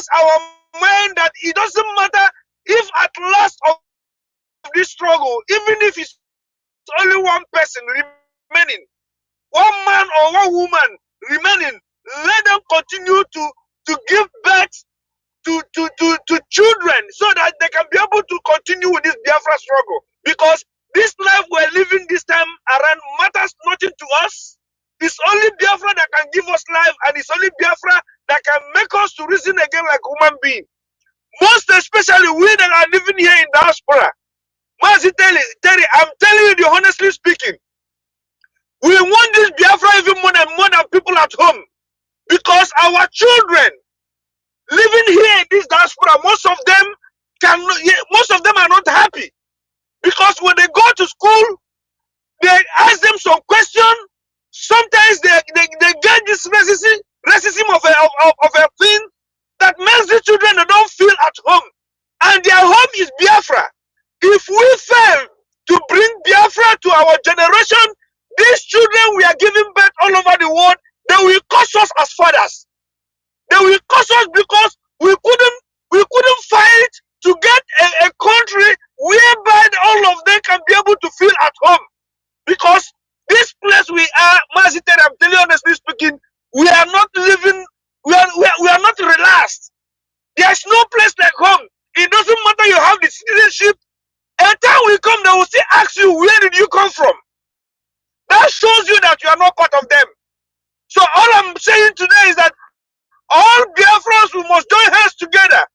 us our mind that it doesn't matter if at last of this struggle, even if it's only one person remaining, one man or one woman remaining, let them continue to give birth to children so that they can be able to continue with this Biafra struggle. Because this life we're living this time around matters nothing to us. It's only Biafra that can give us life, and it's only Biafra that can make us to reason again like human beings. Most especially we that are living here in diaspora. Mazi Terry, I'm telling you, honestly speaking, we want this Biafra even more than people at home. Because our children living here in this diaspora, most of them are not happy. Because when they go to school, they ask them some question. Sometimes they get this racism of a thing that makes the children they don't feel at home. And their home is Biafra. If we fail to bring Biafra to our generation, these children we are giving birth all over the world, they will curse us as fathers. They will curse us because we couldn't fight to get a country whereby all of them can be able to feel at home. Because this place we are, Maziter, I'm telling you honestly speaking, we are not living, we are not relaxed. There's no place like home. It doesn't matter you have the citizenship. A time will come, they will still ask you, where did you come from? That shows you that you are not part of them. So all I'm saying today is that all Biafrans, we must join hands together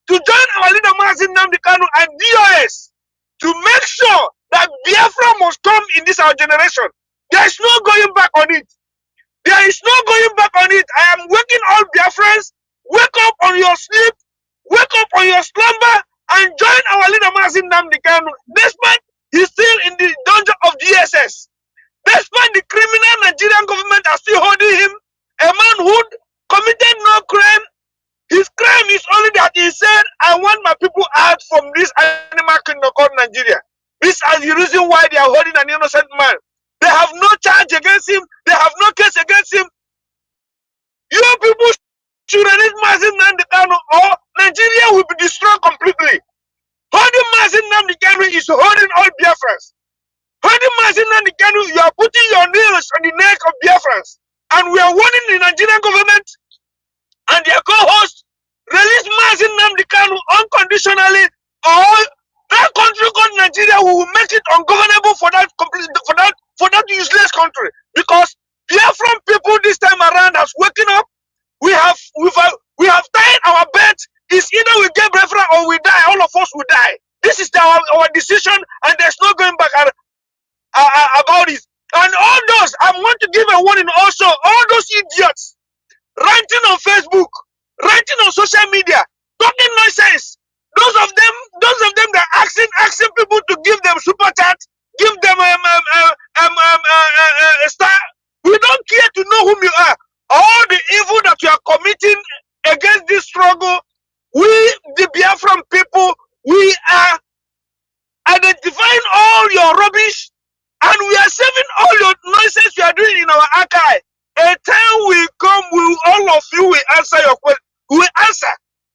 to join our leader Mazin Nnamdi Kanu and DOS to make sure that Biafra must come in this our generation. There is no going back on it. There is no going back on it. I am waking all Biafrans. Wake up on your sleep. Wake up on your slumber and join our leader Mazin Nnamdi Kanu. Despite he's still in the dungeon of DSS. Despite the criminal Nigerian government are still holding him, a man who committed no crime. His crime is only that he said, I want my people out from this animal kingdom called Nigeria. This is the reason why they are holding an innocent man. They have no charge against him. They have no case against him. You people should release Mazin Nnamdi Kanu or Nigeria will be destroyed completely. Holding Mazin Nnamdi Kanu is holding all Biafrans. Holding Mazin Nnamdi Kanu, you are putting your nails on the neck of Biafrans. And we are warning the Nigerian government and their co-hosts, release Mazin Nnamdi Kanu unconditionally, or that country called Nigeria will make it ungovernable for that useless country. Because Biafran people this time around has waken up. We have tied our bet. It's either we get Biafra or we die. All of us will die. This is our decision, and there's no going back about it. And all those, I want to give a warning also, all those idiots ranting on Facebook, ranting on social media, talking nonsense. Those of them that are asking people to give them super chat, give them a star. We don't care to know whom you are. All the evil that you are committing against this struggle, we, the Biafran people, we are identifying all your rubbish, and we are saving all your nonsense you are doing in our archive. A time will come, all of you will answer your question. We will answer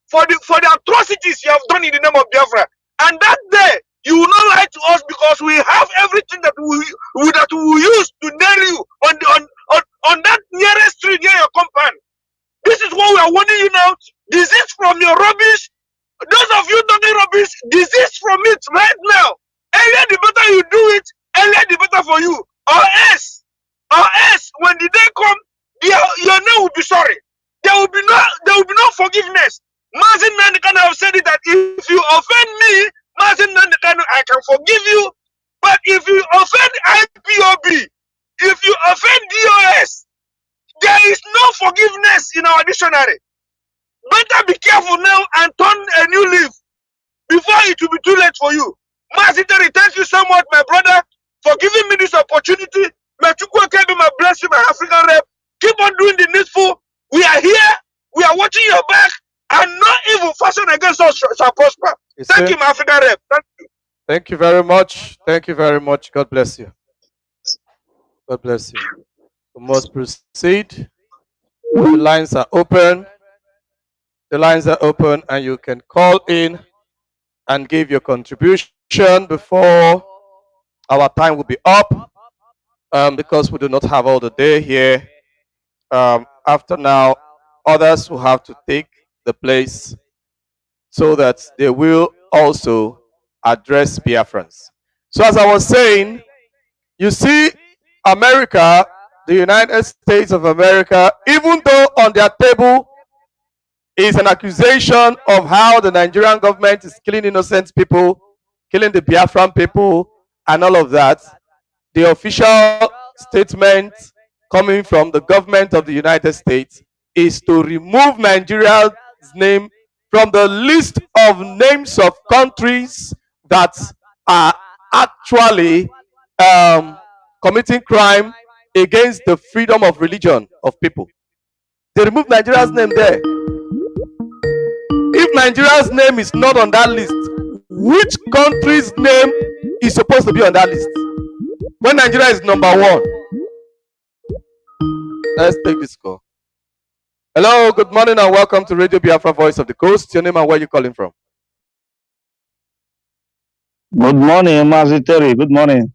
for the atrocities you have done in the name of Biafra. And that day, you will not lie to us because we have everything that we will use to nail you on that nearest street near your compound. This is what we are warning you now. Desist from your rubbish. Those of you talking rubbish, desist from it right now. Earlier the better you do it, earlier the better for you. Or else, when the day comes, your name will be sorry. There will be no forgiveness. Mazin Nnamdi Kanu have said it that if you offend me, Mazin Nnamdi Kanu, I can forgive you. But if you offend IPOB, if you offend DOS, there is no forgiveness in our dictionary. Better be careful now and turn a new leaf before it will be too late for you. Maziteri, thank you so much, my brother, for giving me this opportunity. May Chukwuka be my blessing, my African rep. Keep on doing the needful. We are here. We are watching your back. And no evil fashion against us shall prosper. Thank you, my African rep. Thank you. Thank you very much. Thank you very much. God bless you. God bless you. We must proceed. The lines are open. The lines are open and you can call in and give your contribution before our time will be up, because we do not have all the day here. After now, others will have to take the place so that they will also address Biafrans. So, as I was saying, you see, America, the United States of America, even though on their table is an accusation of how the Nigerian government is killing innocent people, killing the Biafran people, and all of that, the official statement coming from the government of the United States is to remove Nigeria's name from the list of names of countries that are actually committing crime against the freedom of religion of people. They removed Nigeria's name there. If Nigeria's name is not on that list, which country's name is supposed to be on that list? When Nigeria is number one. Let's take this call. Hello, good morning and welcome to Radio Biafra Voice of the Coast. Your name and where you calling from? Good morning, Mazi Terry. Good morning.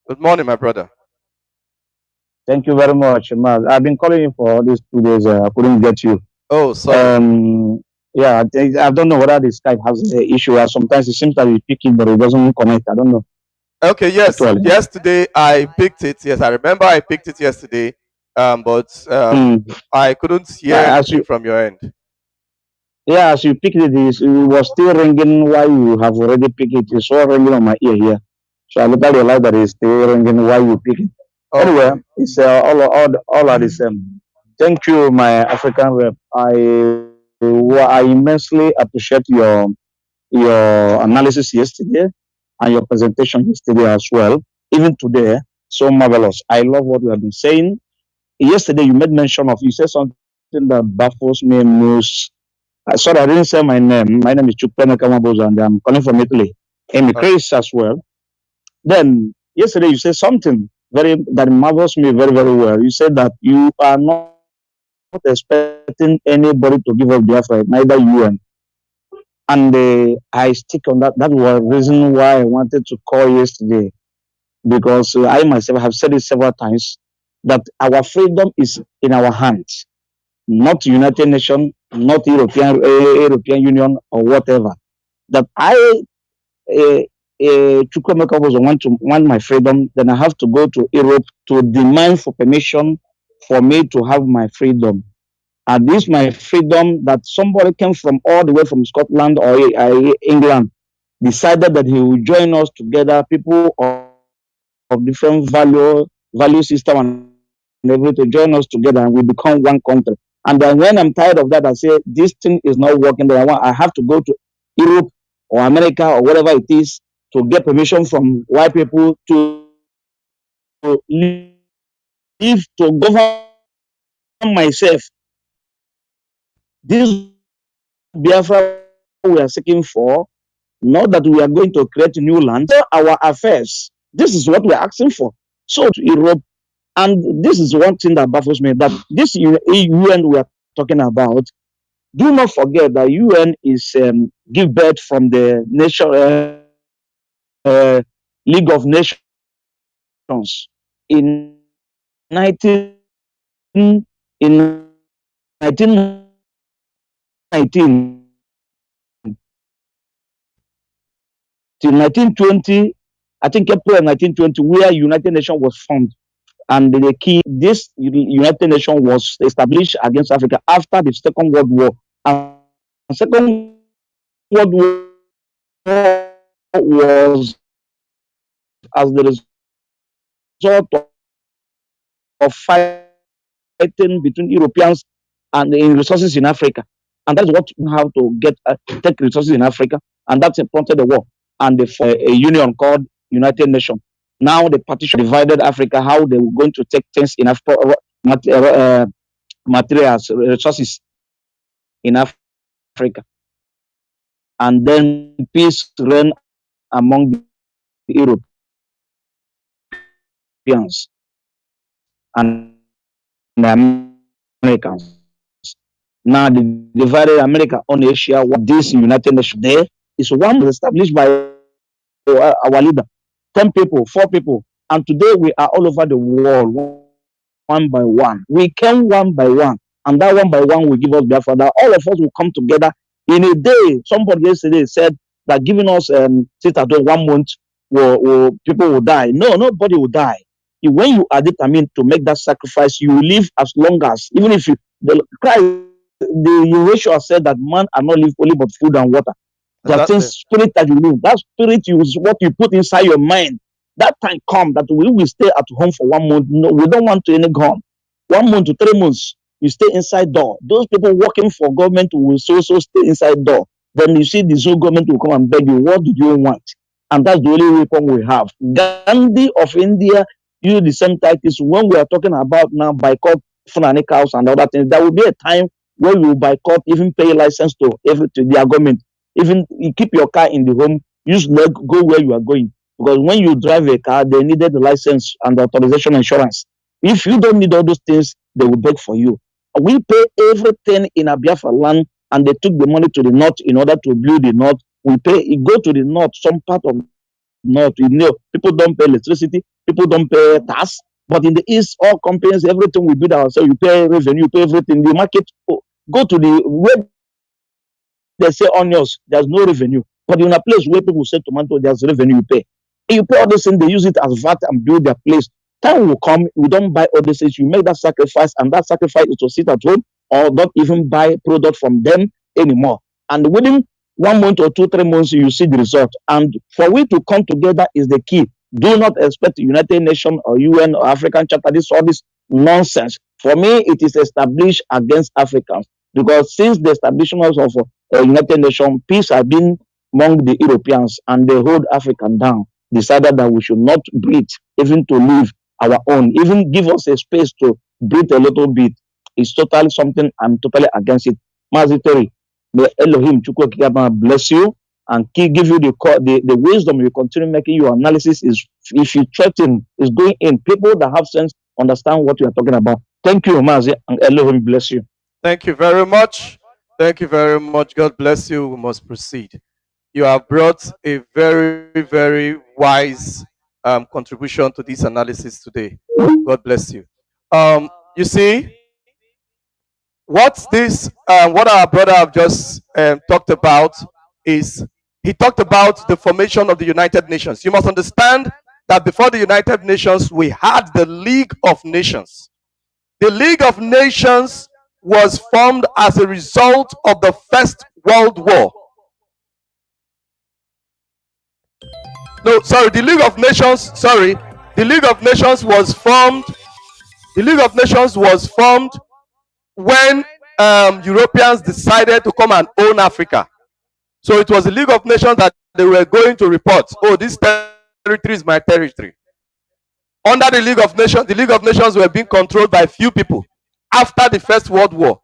Good morning, my brother. Thank you very much, Maz. I've been calling you for these 2 days. I couldn't get you. Oh, sorry. Yeah, I don't know whether the Skype has the issue. Sometimes it seems that you pick it, but it doesn't connect. I don't know. Okay, yes. Actually. Yesterday I picked it. Yes, I remember I picked it yesterday. But I couldn't hear anything from your end. Yeah, as you picked it, it was still ringing while you have already picked it. It's all ringing on my ear here. So I later realized that it's still ringing while you pick it. Okay. Anyway, it's all are the same. Thank you, my African rep. I immensely appreciate your analysis yesterday and your presentation yesterday as well. Even today, so marvelous. I love what you have been saying. Yesterday, you said something that baffles me most. Sorry, I didn't say my name. My name is Chupene Kamaboza, and I'm calling from Italy. I'm Chris as well. Then yesterday you said something that marvels me very, very well. You said that you are not expecting anybody to give up Biafra, neither UN. And I stick on that. That was the reason why I wanted to call yesterday, because I myself have said it several times that our freedom is in our hands, not United Nations, not European Union or whatever. That Chukwemeka was want my freedom, then I have to go to Europe to demand for permission for me to have my freedom. And this my freedom that somebody came from all the way from Scotland or England decided that he will join us together, people of different value system and everything, to join us together, and we become one country. And then when I'm tired of that, I say this thing is not working. Then I have to go to Europe or America or whatever it is to get permission from white people to live, to govern myself. This Biafra we are seeking for, not that we are going to create new land, our affairs. This is what we are asking for. So to Europe, and this is one thing that baffles me, that this UN we are talking about, do not forget that UN is give birth from the League of Nations in 19 in 1919 till 1920. I think April 1920, where United Nations was formed. And this United Nations was established against Africa after the Second World War. And the Second World War was as the result of fighting between Europeans and the resources in Africa. And that's what you have to get, take resources in Africa. And that's prompted the war. And for a union called United Nations. Now the partition divided Africa, how they were going to take things in Africa, materials, resources in Africa. And then peace reigned among the Europeans and the Americans. Now the divided America on Asia, what this United Nations there is one established by our leader, 10 people, 4 people. And today we are all over the world, one by one. We came one by one. And that one by one will give us Biafra. That all of us will come together in a day. Somebody yesterday said that giving us sit at home 1 month, people will die. No, nobody will die. When you are determined to make that sacrifice, you will live as long as, even if you, Christ, the Yeshua said that man are not live only but food and water. That things spirit that you live, that spirit is what you put inside your mind. That time come that we will stay at home for 1 month. No, we don't want to any gone. 1 month to 3 months, you stay inside door. Those people working for government will so stay inside door. Then you see the Zoo government will come and beg you, what do you want? And that's the only weapon we have. Gandhi of India use the same tactics. When we are talking about now boycott Fulani cows and other things, there will be a time where you boycott, even pay license to their government. Even you keep your car in the home, use leg, go where you are going. Because when you drive a car, they needed the license and the authorization insurance. If you don't need all those things, they will beg for you. We pay everything in a Biafra land, and they took the money to the north in order to build the north. We pay, you go to the north, some part of north, you know, people don't pay electricity, people don't pay tax. But in the east, all companies, everything we build ourselves, you pay revenue, you pay everything. The market, go to the where they say onions, there's no revenue. But in a place where people say tomato, there's revenue, you pay. You pay all these things, they use it as VAT and build their place. Time will come, we don't buy all these things, you make that sacrifice, and that sacrifice is to sit at home or not even buy product from them anymore. And within 1 month or 2, 3 months, you see the result. And for we to come together is the key. Do not expect the United Nations or UN or African Charter, all this nonsense. For me, it is established against Africans. Because since the establishment of United Nations, peace has been among the Europeans, and they hold Africa down, decided that we should not breathe, even to live our own, even give us a space to breathe a little bit. It's totally something I'm totally against it. Mazitori, may Elohim Chukwu bless you and give you the wisdom. You continue making your analysis. Is if you threaten, is going in. People that have sense understand what you are talking about. Thank you, Mazi, and Elohim bless you. Thank you very much. Thank you very much. God bless you. We must proceed. You have brought a very, very wise contribution to this analysis today. God bless you. You see, what our brother have just talked about is he talked about the formation of the United Nations. You must understand that before the United Nations, we had the League of Nations. The League of Nations was formed as a result of the First World War. No, sorry, the League of Nations, the League of Nations was formed. The League of Nations was formed when Europeans decided to come and own Africa. So it was the League of Nations that they were going to report, oh, this territory is my territory. Under the League of Nations were being controlled by few people. After the First World War,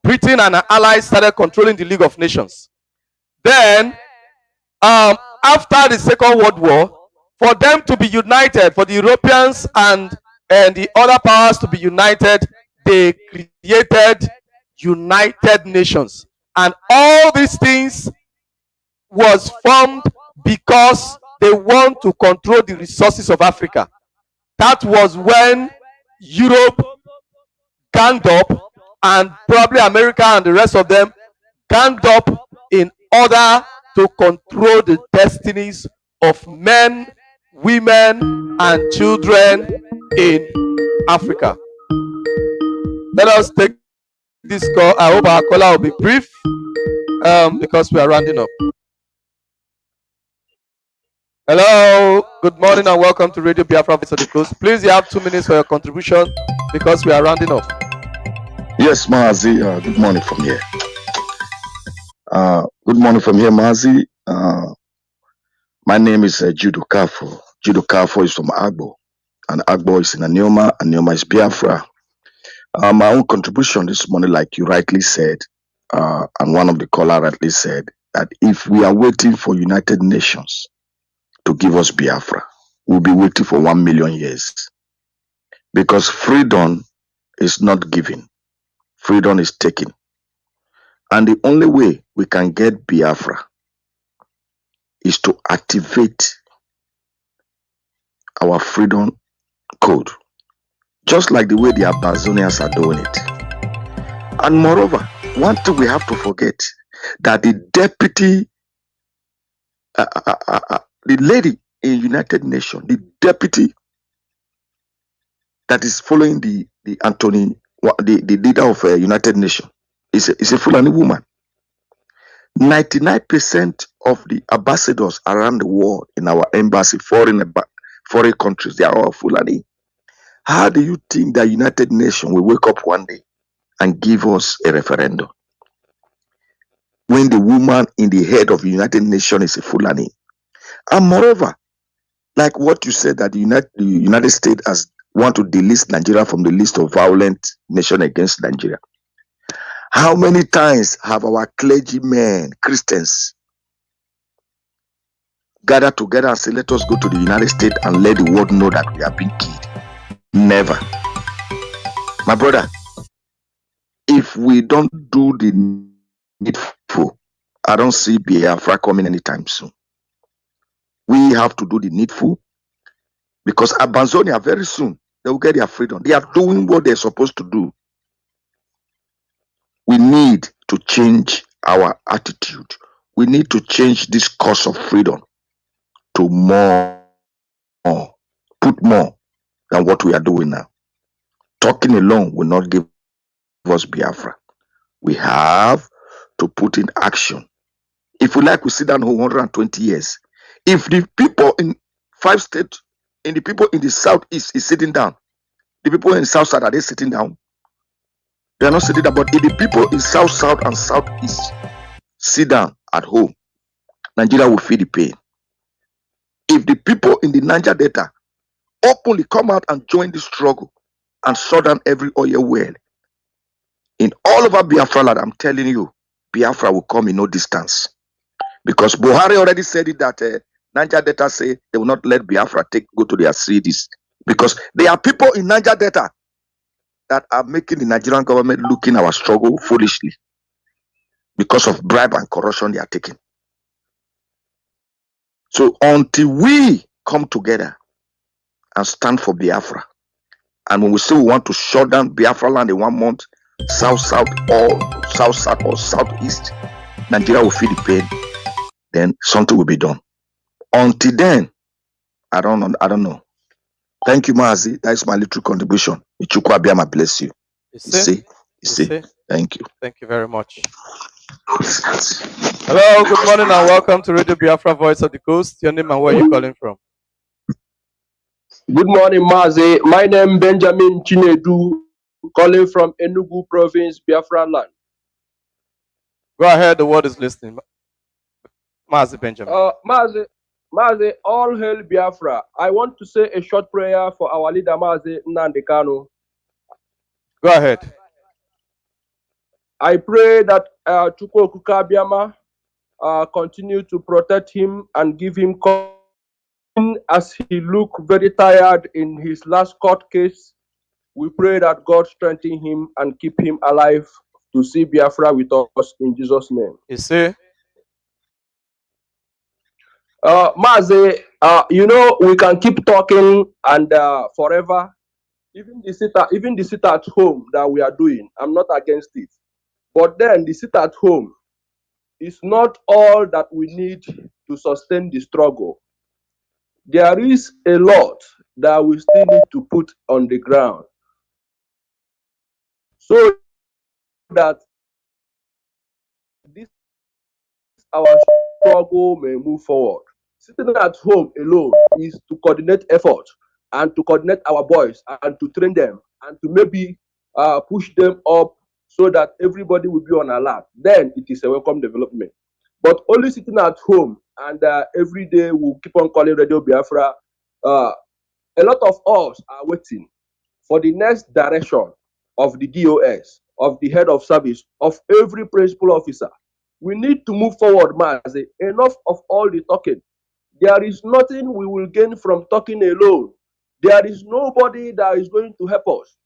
Britain and her allies started controlling the League of Nations. Then, after the Second World War, for them to be united, for the Europeans and the other powers to be united, they created United Nations. And all these things was formed because they want to control the resources of Africa. That was when Europe ganged up, and probably America and the rest of them ganged up in order to control the destinies of men, women, and children in Africa. Let us take this call. I hope our caller will be brief because we are rounding up. Hello, good morning and welcome to Radio Biafra Voice of the Coast. Please, you have 2 minutes for your contribution because we are rounding up. Yes, Mazi, good morning from here. Good morning from here, Mazi. My name is Judo Kafo. Judo Kafo is from Agbo, and Agbo is in Anioma. Anioma is Biafra. My own contribution this morning, like you rightly said, and one of the caller rightly said, that if we are waiting for United Nations to give us Biafra, we'll be waiting for 1 million years. Because freedom is not given. Freedom is taken. And the only way we can get Biafra is to activate our freedom code, just like the way the Amazonians are doing it. And moreover, one thing we have to forget, that the deputy, the lady in United Nations, the deputy that is following the Anthony, the leader of United Nations, is a Fulani woman. 99% of the ambassadors around the world in our embassy, foreign countries, they are all Fulani. How do you think that United Nations will wake up one day and give us a referendum when the woman in the head of the United Nations is a Fulani? And moreover, like what you said, that the United States has want to delist Nigeria from the list of violent nation against Nigeria. How many times have our clergymen, Christians, gathered together and say, let us go to the United States and let the world know that we are being killed? Never. My brother, if we don't do the needful, I don't see Biafra coming anytime soon. We have to do the needful, because Amazonia very soon, they will get their freedom. They are doing what they're supposed to do. We need to change our attitude. We need to change this course of freedom to put more than what we are doing now. Talking alone will not give us Biafra. We have to put in action. If we like, we sit down 120 years. If the people in 5 states, and the people in the southeast is sitting down, the people in south side, are they sitting down? They are not sitting down. But if the people in south and southeast sit down at home, Nigeria will feel the pain. If the people in the Niger Delta openly come out and join the struggle and shut down every oil well in all over Biafra land, I'm telling you, Biafra will come in no distance. Because Buhari already said it, that Niger Delta say they will not let Biafra go to their cities, because there are people in Niger Delta that are making the Nigerian government looking our struggle foolishly because of bribe and corruption they are taking. So until we come together and stand for Biafra, and when we say we want to shut down Biafra land in 1 month, south or southeast, Nigeria will feel the pain, then something will be done. Until then, I don't know. Thank you, Mazi. That is my little contribution. Ichukwu Abiyama bless you. You see? Thank you. Thank you very much. Hello, good morning and welcome to Radio Biafra Voice of the Coast. Your name and where are you calling from? Good morning, Mazi. My name is Benjamin Chinedu, calling from Enugu Province, Biafra land. Go ahead, the word is listening. Mazi Benjamin. Mazi, all hail Biafra. I want to say a short prayer for our leader, Mazi Nnamdi Kanu. Go ahead. I pray that Chukwu Okuka Abiyama continue to protect him and give him courage as he look very tired in his last court case. We pray that God strengthen him and keep him alive to see Biafra with us in Jesus' name. You see? Mazi, we can keep talking and forever. Even the sit at home that we are doing, I'm not against it. But then the sit at home is not all that we need to sustain the struggle. There is a lot that we still need to put on the ground so that this our struggle may move forward. Sitting at home alone is to coordinate effort and to coordinate our boys and to train them and to maybe push them up so that everybody will be on alert. Then it is a welcome development. But only sitting at home and every day we'll keep on calling Radio Biafra. A lot of us are waiting for the next direction of the DOS, of the head of service, of every principal officer. We need to move forward, Mazi. Enough of all the talking. There is nothing we will gain from talking alone. There is nobody that is going to help us.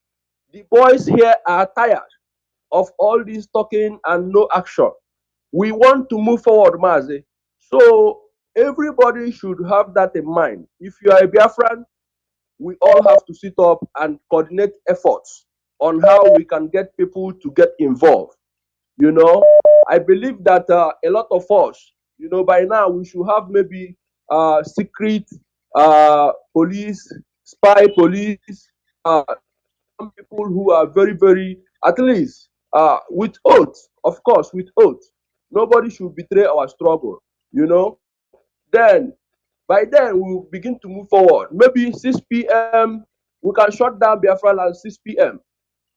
The boys here are tired. of all this talking and no action. We want to move forward, Mazi. So everybody should have that in mind. If you are a Biafran, we all have to sit up and coordinate efforts on how we can get people to get involved. You know, I believe that a lot of us, by now we should have maybe secret police, spy police, some people who are very, very, at least with oath, of course, with oath. Nobody should betray our struggle, you know. Then, by then, we will begin to move forward. Maybe 6 p.m., we can shut down Biafra land 6 p.m.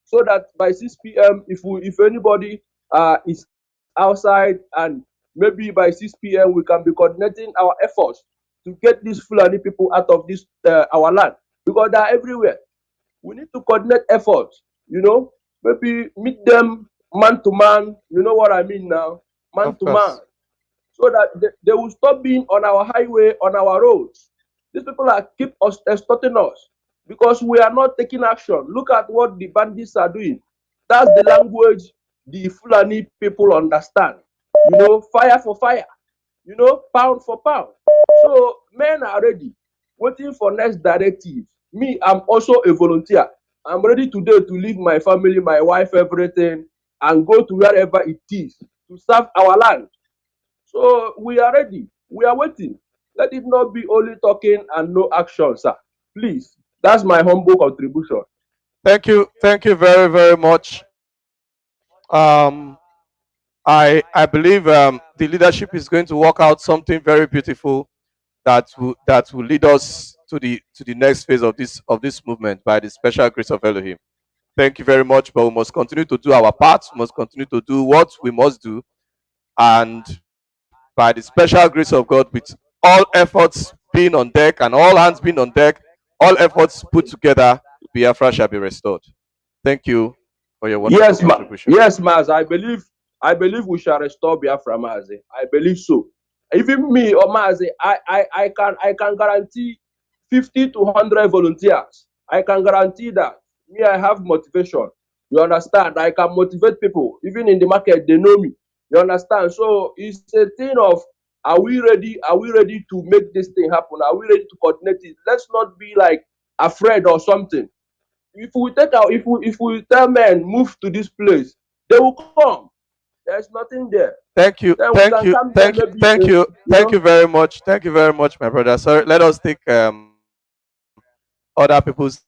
so that by 6 p.m., if anybody is outside, and maybe by 6 p.m. we can be coordinating our efforts to get these Fulani people out of this our land, because they are everywhere. We need to coordinate efforts, maybe meet them man to man, you know what I mean now, man Of to man, course. so that they will stop being on our highway, on our roads. These people are keep us extorting us because we are not taking action. Look at what the bandits are doing. That's the language the Fulani people understand. Fire for fire, pound for pound. So men are ready, waiting for next directive. Me, I'm also a volunteer. I'm ready today to leave my family, my wife, everything, and go to wherever it is to serve our land. So we are ready. We are waiting. Let it not be only talking and no action, sir. Please. That's my humble contribution. Thank you. Thank you very, very much. Um, I believe the leadership is going to work out something very beautiful that will lead us to the next phase of this movement by the special grace of Elohim. Thank you very much. But we must continue to do our part. We must continue to do what we must do, and by the special grace of God, with all efforts being on deck and all hands being on deck, all efforts put together, Biafra shall be restored. Thank you for your wonderful contribution. Yes, Maz. I believe we shall restore Biafra, Mazi. I believe so. Even me or Mazi, I can guarantee 50 to 100 volunteers. I can guarantee that. Me, I have motivation. You understand? I can motivate people. Even in the market, they know me. You understand? So it's a thing of, are we ready? Are we ready to make this thing happen? Are we ready to coordinate it? Let's not be like afraid or something. If we tell men move to this place, they will come. There's nothing there. Thank you, Then we thank can you, come there thank you, maybe thank you, you thank know you very much. Thank you very much, my brother. Sorry, let us take other people's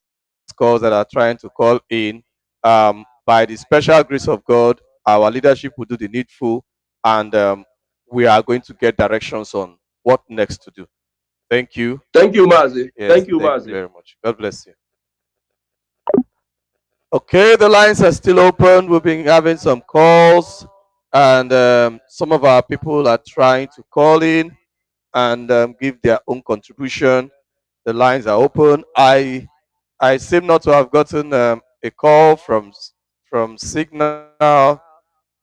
calls that are trying to call in. By the special grace of God, our leadership will do the needful, and we are going to get directions on what next to do. Thank you. Thank you, Mazi. Yes, Thank you, thank you Mazi. very much. God bless you. Okay, the lines are still open. We've been having some calls, and some of our people are trying to call in and give their own contribution. The lines are open. I seem not to have gotten a call from Signal,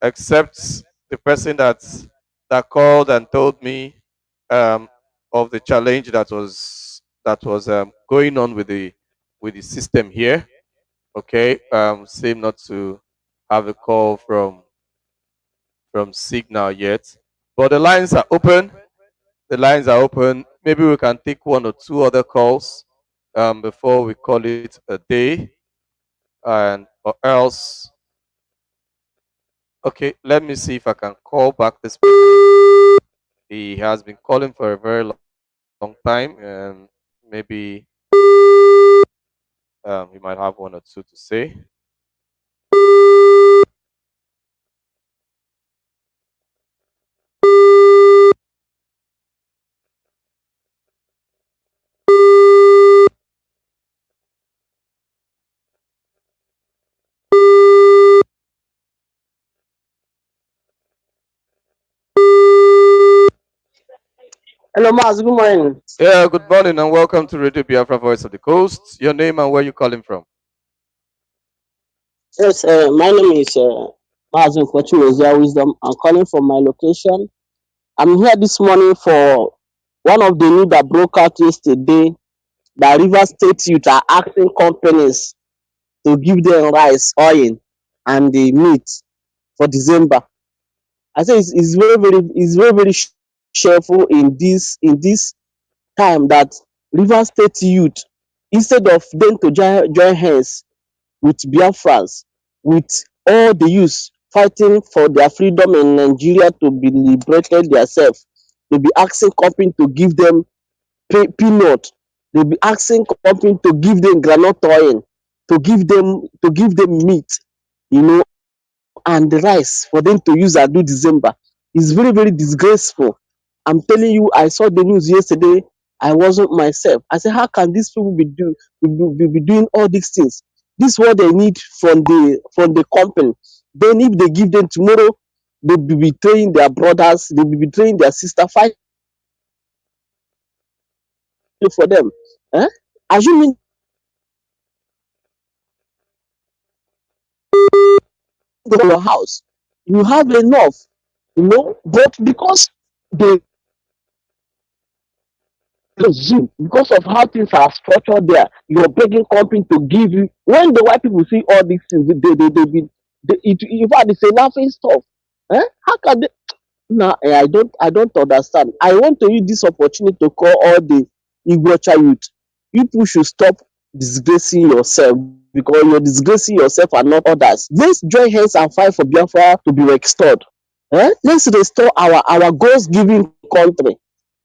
except the person that called and told me um, of the challenge that was going on with the system here. Okay, seem not to have a call from Signal yet, but the lines are open. The lines are open. Maybe we can take one or two other calls before we call it a day, and or else. Okay, let me see if I can call back this person. He has been calling for a very long time, and maybe he might have one or two to say. Hello, Maz. Good morning. Yeah, good morning and welcome to Radio Biafra Voice of the Coast. Your name and where you calling from? Yes, my name is Maz Nkochi Wisdom. I'm calling from my location. I'm here this morning for one of the news that broke out yesterday that River State youth are asking companies to give them rice, oil. and the meat for December. I say it's very very shameful in this time that Rivers State youth, instead of them to join hands with Biafrans, with all the youths fighting for their freedom in Nigeria to be liberated themselves, they be asking company to give them peanut, they be asking company to give them groundnut oil, to give them meat, you know, and the rice for them to use and do December. It's very, very disgraceful. I'm telling you, I saw the news yesterday. I wasn't myself. I said, how can these people be doing all these things? This is what they need from the company. Then if they give them tomorrow, they'll be betraying their brothers, they'll be betraying their sister, fighting for them. Eh? Assuming go to your house, you have enough, but because they regime, because of how things are structured there, you're begging company to give you. When the white people see all these things, in fact, it's a laughing stuff. Eh? How can they? No, I don't understand. I want to use this opportunity to call all the Igbocha youth. You people should stop disgracing yourself because you're disgracing yourself and not others. Let's join hands and fight for Biafra to be restored. Let's restore our God-given country.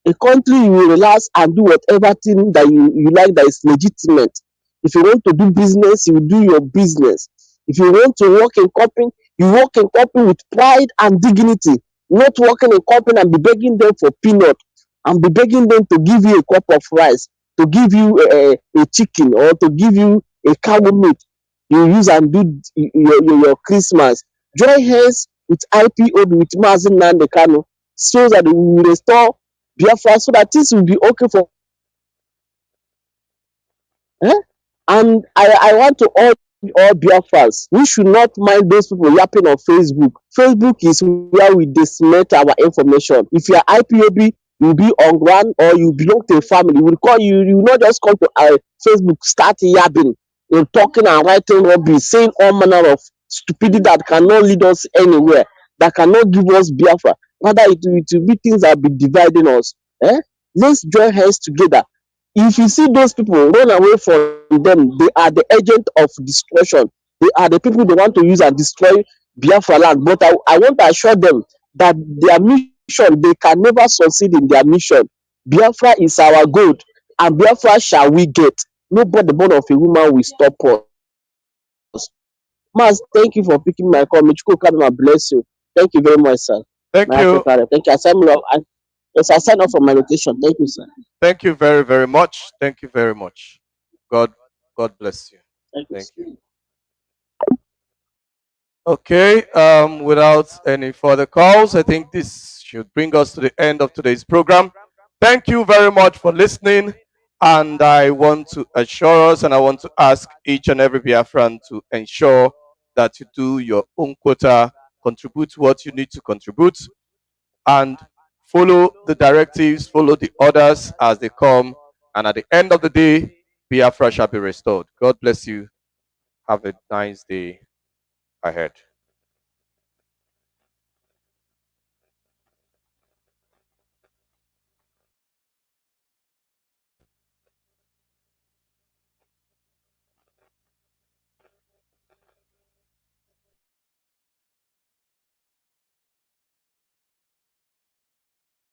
A country you will relax and do whatever thing that you like that is legitimate. If you want to do business, you do your business. If you want to work in company, you work in company with pride and dignity, not working in company and be begging them for peanut and be begging them to give you a cup of rice, to give you a chicken or to give you a cow meat you use and do your Christmas. Join hands with IPOB, with Mazi Nnamdi Kanu, so that we will restore Biafra, so that things will be okay for. Eh? And I want to urge all Biafrans, we should not mind those people yapping on Facebook. Facebook is where we disseminate our information. If you are IPOB, you'll be on ground or you belong to a family. We'll call you, you will not just come to Facebook, start yapping, talking and writing rubbish, saying all manner of stupidity that cannot lead us anywhere, that cannot give us Biafra. Rather, it will be things that will be dividing us. Let's join hands together. If you see those people, run away from them. They are the agent of destruction. They are the people they want to use and destroy Biafra land. But I want to assure them that their mission, they can never succeed in their mission. Biafra is our goal, and Biafra shall we get. Nobody born of a woman will stop us. Mas, thank you for picking my call. Michiko Kaduna bless you. Thank you very much, sir. Thank My you. Thank you. Yes, I signed up for my location. Thank you, sir. Thank you very, very much. Thank you very much. God bless you. Thank you. Thank you. Okay, without any further calls, I think this should bring us to the end of today's program. Thank you very much for listening. And I want to assure us and I want to ask each and every Biafran to ensure that you do your own quota, contribute what you need to contribute, and follow the directives, follow the orders as they come. And at the end of the day, Biafra shall be restored. God bless you. Have a nice day ahead.